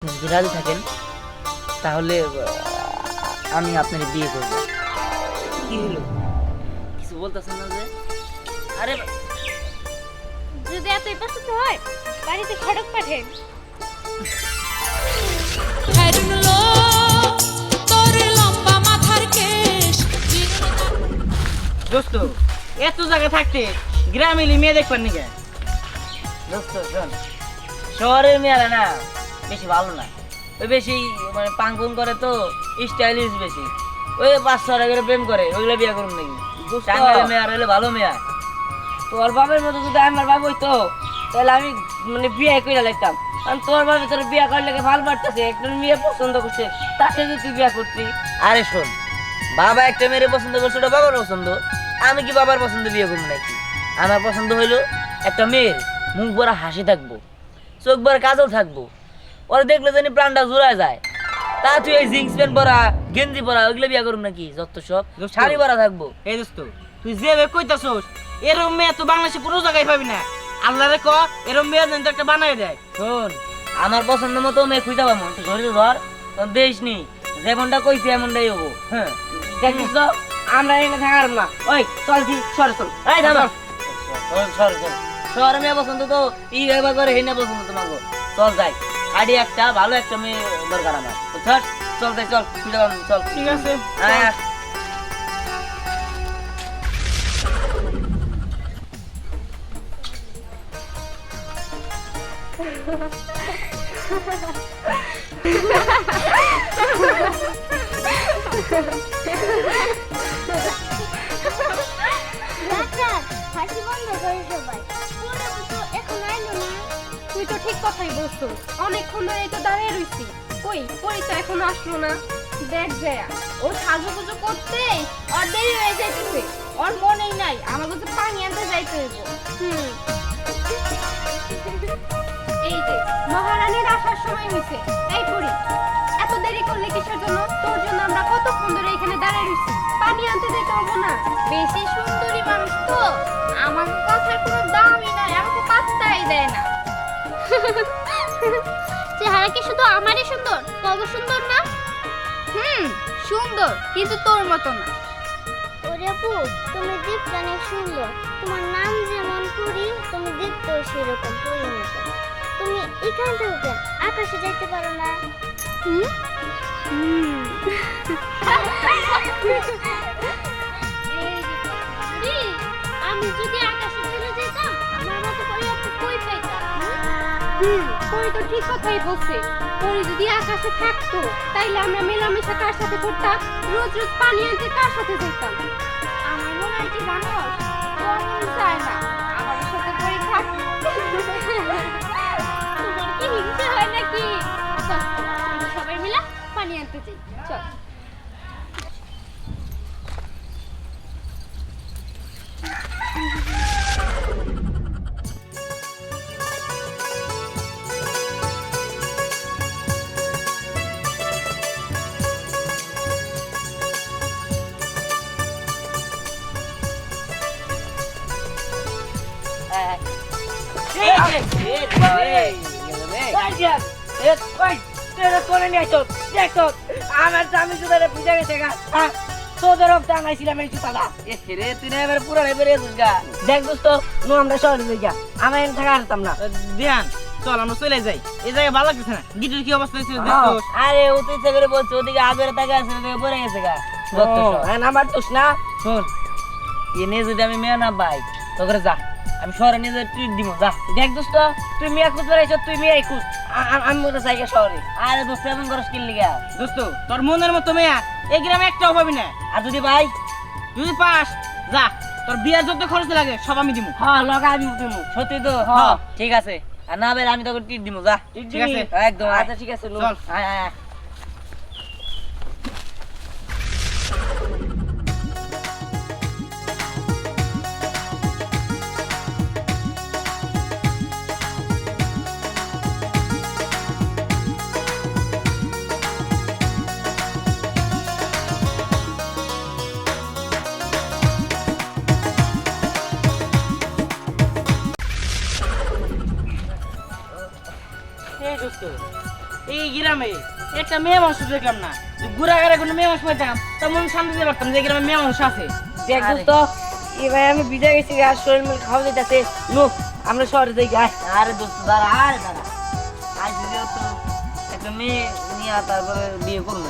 আপনি যদি রাজি থাকেন তাহলে আমি আপনার বিয়ে করব। কি হলো, কিছু বলতেছেন না যে? আরে যদি এতই পছন্দ হয় বাড়িতে খড়ক পাঠেন। দোস্ত এত জায়গা থাকতে গ্রামে মেয়ে দেখবেন নাকি? দোস্ত শোন, শহরের মেয়েরা না বেশি ভালো না, ওই বেশি মানে পাঙ্কুন করে তো, স্টাইলিশ বেশি, ওই 5-6 করে প্রেম করে, ওইগুলো বিয়ে করুন নাকি? টাঙ্গাইলের মেয়ে আর হলে ভালো মেয়ে। তোর বাবার মতো যদি আমার বাবা হইতো তাহলে আমি মানে বিয়ে করে লাগতাম, কারণ তোর বাবা তোর বিয়ে করলে ভালো পারতেছে, একটা মেয়ে পছন্দ করছে, তাকে যদি তুই বিয়ে করতি। আরে শোন, বাবা একটা মেয়ে পছন্দ করছে, ওটা বাবার পছন্দ, আমি কি বাবার পছন্দ বিয়ে করবো নাকি? আমার পছন্দ হইলো একটা মেয়ের মুখ ভরা হাসি থাকবো, চোখ ভরা কাজল থাকবো, ওরা দেখলে জানি প্রাণটা জোড়ায় যায়। তা তুই এই জিন্স প্যান্ট পরা, গেঞ্জি পরা, ওইগুলো বিয়ে করুন নাকি? যত সব শাড়ি পরা থাকবো। এই দোস্ত তুই যে কইতাছস এরকম মেয়ে তো বাংলাদেশে কোনো জায়গায় পাবি না। আল্লাহরে ক এরকম মেয়ে যেন একটা বানাই দেয়। শোন, আমার পছন্দ মতো মেয়ে খুঁজতে পাবো, তুই ধরে ধর, তোর দেশ নি যেমনটা কইছি এমনটাই হবো। হ্যাঁ দেখিস তো, আমরা এখানে থাকার না। ওই চল দি সরে চল, এই থাম, সরে চল। শহরে মেয়ে পছন্দ তো ই এবার করে হেনা পছন্দ তোমাকে। চল যাই, আড়ি একটা ভালো একটা মেয়ে দরকার আমার। চল চল যাই, চল খুঁজে পাবো, চল। ঠিক আছে হ্যাঁ আচ্ছা হাসি বন্ধ করে সবাই। তোরা তো এখন আইলো না। তুই তো ঠিক কথাই বলছিস, অনেকক্ষণ ধরে তো দাঁড়িয়ে রইছি, কই পরি তো এখনো আসলো না। দেখ জয়া, ও সাজুগুজু করতে ওর দেরি হয়ে যাইতেছে, ওর মনেই নাই আমার কাছে পানি আনতে যাইতে হইব। এই যে মহারানীর আসার সময় হয়েছে, এই পরি এত দেরি করলে কিসের জন্য? তোর জন্য আমরা কতক্ষণ ধরে এখানে দাঁড়িয়ে রইছি, পানি আনতে যাইতে হবো না? বেশি সুন্দরী মানুষ তো, আমার কথার কোনো দামই নাই, আমাকে পাত্তাই দেয় না। চেহারা কি শুধু আমারই সুন্দর, তবে সুন্দর না? সুন্দর, কিন্তু তোর মতো না। ওরে আপু, তুমি দেখতে অনেক সুন্দর, তোমার নাম যেমন পুরি, তুমি দেখতেও সেরকম পুরীর মতো। তুমি এখান থেকে আকাশে যাইতে পারো না? আমি যদি আকাশে চলে যেতাম আমার মতো করে আপু কই পাইতাম? পরি তো ঠিক কথাই বলছে, পরি যদি আকাশে থাকতো তাইলে আমরা মেলামেশা কার সাথে করতাম, রোজ রোজ পানি আনতে কার সাথে যেতাম? আমার মনে হয় কি জানো, ও মন চায় না আমার সাথে পরি থাক। তোমার কি হিংসা হয় নাকি? চল আমরা সবাই মিলে পানি আনতে যাই, চল। আমার স্বামী জুতাটা ভিজে গেছে গা, তোদের টাঙাইছিলাম এই জুতাটা। রে তুই না এবার পুরো বেরিয়েছিস গা। দেখ দোস্ত, নো আমরা শহরে যাই গা, আমার এখানে থাকা হারতাম না। ধ্যান চল আমরা চলে যাই, এই জায়গায় ভালো লাগতেছে না। গিটার কি অবস্থা হয়েছে দেখো? আরে ও তো ইচ্ছা করে বলছে, ওদিকে আগের তাকে আছে, ওদিকে পড়ে গেছে গা। আমার দোষ না। শোন, এনে যদি আমি মেয়ে না পাই তোকে যা, আমি শহরে নিজে ট্রিট দিব, যা। দেখ দোস্ত, তুই মেয়ে খুঁজ বেড়াইছ, তুই মেয়ে খুঁজ, আমি মতো যাই শহরে। আরে দোস্ত এমন করস কিনলি গা? দোস্ত তোর মনের মতো মেয়া এই গ্রামে একটাও পাবি না। আর যদি ভাই যদি পাস যা, তোর বিয়ার যত খরচ লাগে সব আমি দিব। হ্যাঁ লগা আমি দিব, সত্যি তো? হ্যাঁ ঠিক আছে, আর না বের আমি তোকে ট্রিট দিব, যা। ঠিক আছে একদম। আচ্ছা ঠিক আছে, চল। আয় আয় আয়। এই দোস্ত এই গ্রামে একটা মেয়ে মানুষ দেখলাম না, ঘুরাঘারে কোনো মেয়ে মানুষ পাইতাম তেমন শান্তি দিতে পারতাম যে গ্রামে মেয়ে মানুষ আছে। দেখ দোস্ত, এবার আমি বিদায় গেছি, আর শরীর মিল খাওয়া যেতেছে। নো, আমরা শহরে যাই। আরে দোস্ত দাঁড়া, আরে দাঁড়া, আজ তো একটা মেয়ে নিয়ে তারপরে বিয়ে করবো,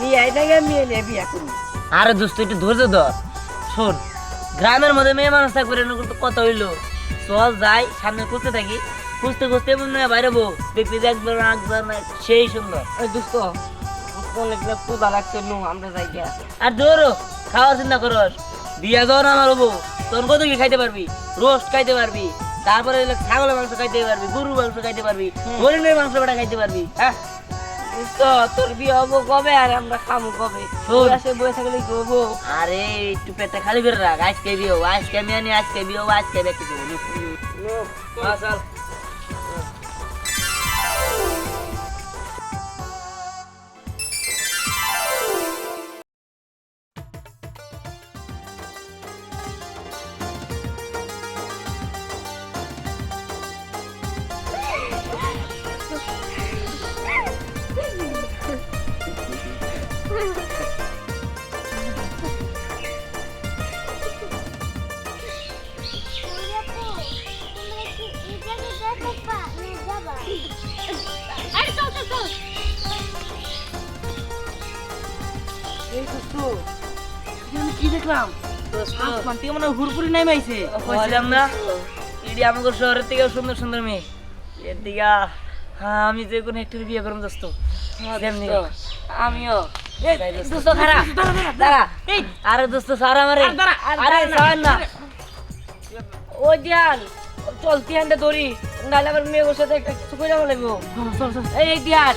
নিয়ে আইটাকে মেয়ে নিয়ে বিয়ে করবো। আরে দোস্ত একটু ধৈর্য ধর। শোন, গ্রামের মধ্যে মেয়ে মানুষ থাকবে কত হইলো, চল যাই সামনে খুঁজতে থাকি, খুঁজতে খুঁজতে বাইরে বউ দেখতে যে একবার একবার সেই সুন্দর। ওই দোস্ত ক্ষুদা লাগছে, নো আমরা যাই গিয়া। আর ধরো খাওয়ার চিন্তা করো, বিয়া যাও না আমার বউ, তোর কত কি খাইতে পারবি, রোস্ট খাইতে পারবি, তারপরে ছাগলের মাংস খাইতে পারবি, গরুর মাংস খাইতে পারবি, হরিণের মাংস বেটা খাইতে পারবি। হ্যাঁ তোর বিয়ে হবো কবে আর আমরা খামো কবে? আসে বয়ে থাকলে কি হবো? আরে একটু পেটটা খালি করে রাখ, আজকে বিয়ে হবো, আজকে আমি আনি, আজকে বিয়ে হবো, আজকে ব্যক্তি চল। কি দেখলাম আসমান থেকে মনে হয় হুড়পুরি নেমে আইছে। বলছিলাম না ইডি আমাদের শহরের থেকে সুন্দর সুন্দর মেয়ে, এর দিকে আমি যে কোনো একটু বিয়ে করবো দোস্ত। আমিও দোস্ত খারা দাঁড়া, আরে দোস্ত সারা আমারে, আরে সার না ও দিয়াল, চল তিহানটা ধরি, নাহলে আবার মেয়ে সাথে একটা কিছু করে যাবো লাগবো। এই দিয়াল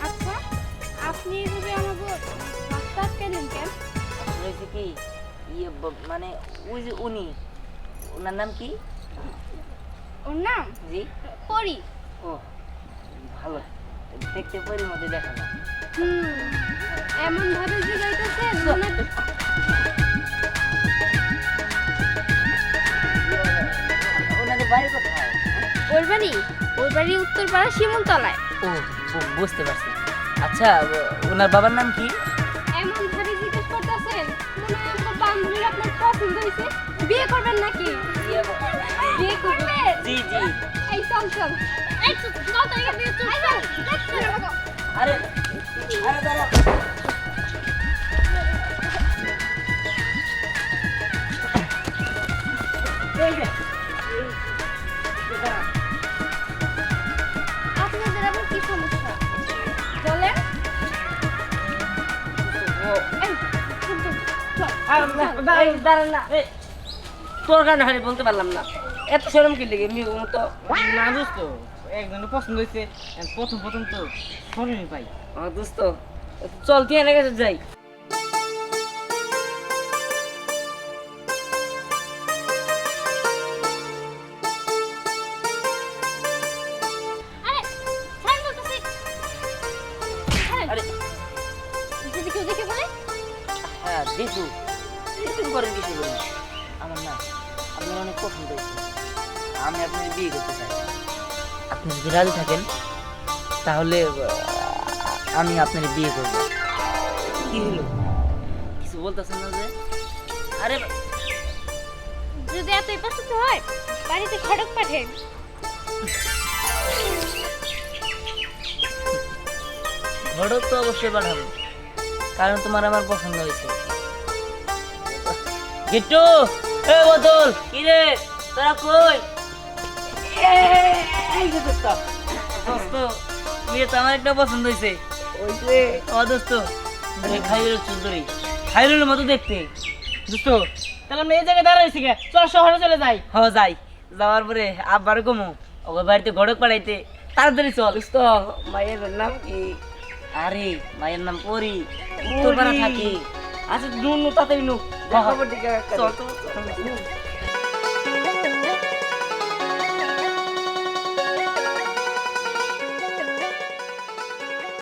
আচ্ছা, আপনি এভাবে আমাকে রাস্তা আটকালেন কেন? হয়েছে কি ইয়ে মানে ওই যে উনি, ওনার নাম কি? ওর নাম জি পরি। ও ভালো, দেখতে পরির মধ্যে দেখা না। এমন ভাবে যে যাইতেছেন মনে ওনাদের বাড়ি কোথায়? ওর বাড়ি উত্তরপাড়া শিমুলতলায়। ও বুঝতে পারছি। আচ্ছা ওনার বাবার নাম কি? এমন ভাবে জিজ্ঞেস করতেছেন মনে হয় আপনার বান্ধবীর আপনার পছন্দ হয়েছে, বিয়ে করবেন নাকি? বিয়ে করবেন? জি জি। এই চল চল, এই চল চল তো এখান থেকে চল চল। আরে আরে দাঁড়া, আপনাদের আবার কি সমস্যা বলেন? এই, চল, চল, চল। তোর কারণে হারি বলতে পারলাম না, এত শরম কি লেগে মেয়ে মতো। না দোস্ত, একজনের পছন্দ হয়েছে, প্রথম প্রথম তো শরমই পাই। দোস্ত চল তিহানের কাছে যাই। আরে ছাড় বলতেছি। আরে যদি কেউ দেখে বলে হ্যাঁ দেখু, এরকম করেন কিছু বলুন। আমার না আপনার অনেক পছন্দ হয়েছে, আমি আপনার বিয়ে করতে চাই। আপনি যদি রাজি থাকেন তাহলে আমি আপনার বিয়ে করব। কি হলো, কিছু বলতেছেন না যে? আরে যদি এতই পছন্দ হয় বাড়িতে খড়ক পাঠেন। ঘটক তো অবশ্যই পাঠাবো, কারণ তোমার আমার পছন্দ হয়েছে। গিট্টু, এ বদল, কি রে তোরা কই? এই যে দোস্ত, দোস্ত বিয়ে তো আমার একটা পছন্দ হয়েছে। ওই যে ও দোস্ত, খাইরুল চৌধুরী, খাইরুলের মতো দেখতে। দোস্ত তাহলে আমরা এই জায়গায় দাঁড়াইছি কে? চল শহরে চলে যাই। হ যাই, যাওয়ার পরে আব্বার কমু ওকে বাড়িতে ঘটক পাঠাইতে, তাড়াতাড়ি চল। দোস্ত মায়ের নাম কি? আরে মায়ের নাম পরি, উত্তরপাড়া থাকে। আচ্ছা নুন তাড়াতাড়ি নু হ্যাঁ, হ্যাঁ। খবর দিকে চল, চল, চল।